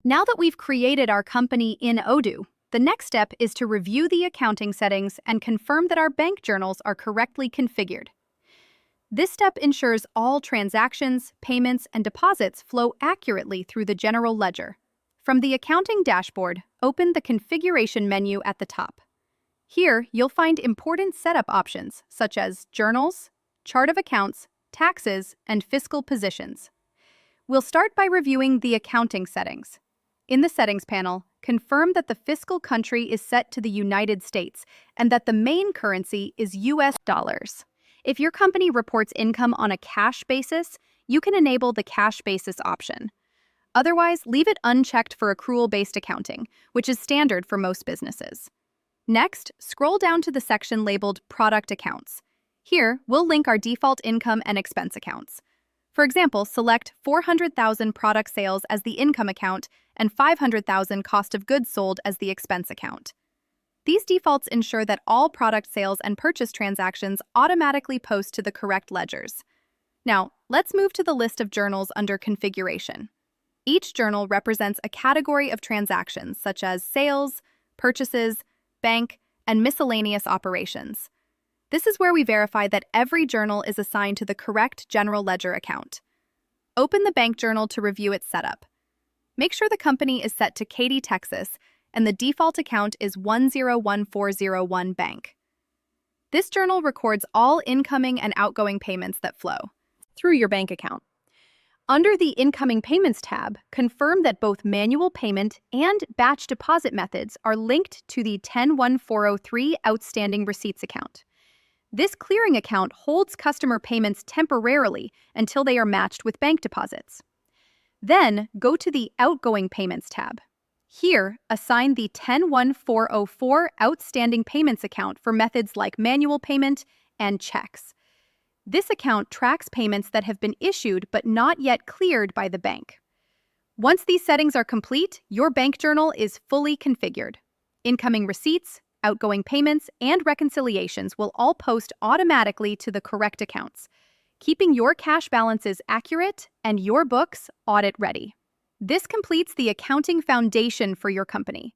Now that we've created our company in Odoo, the next step is to review the accounting settings and confirm that our bank journals are correctly configured. This step ensures all transactions, payments, and deposits flow accurately through the general ledger. From the accounting dashboard, open the configuration menu at the top. Here, you'll find important setup options such as journals, chart of accounts, taxes, and fiscal positions. We'll start by reviewing the accounting settings. In the Settings panel, confirm that the fiscal country is set to the United States and that the main currency is US dollars. If your company reports income on a cash basis, you can enable the cash basis option. Otherwise, leave it unchecked for accrual-based accounting, which is standard for most businesses. Next, scroll down to the section labeled Product Accounts. Here, we'll link our default income and expense accounts. For example, select 400,000 product sales as the income account and 500,000 cost of goods sold as the expense account. These defaults ensure that all product sales and purchase transactions automatically post to the correct ledgers. Now, let's move to the list of journals under Configuration. Each journal represents a category of transactions such as sales, purchases, bank, and miscellaneous operations. This is where we verify that every journal is assigned to the correct general ledger account. Open the bank journal to review its setup. Make sure the company is set to Katy, Texas, and the default account is 101401 Bank. This journal records all incoming and outgoing payments that flow through your bank account. Under the Incoming Payments tab, confirm that both manual payment and batch deposit methods are linked to the 101403 Outstanding Receipts account. This clearing account holds customer payments temporarily until they are matched with bank deposits. Then, go to the Outgoing Payments tab. Here, assign the 101404 Outstanding Payments account for methods like manual payment and checks. This account tracks payments that have been issued but not yet cleared by the bank. Once these settings are complete, your bank journal is fully configured. Incoming receipts, outgoing payments, and reconciliations will all post automatically to the correct accounts, keeping your cash balances accurate and your books audit ready. This completes the accounting foundation for your company.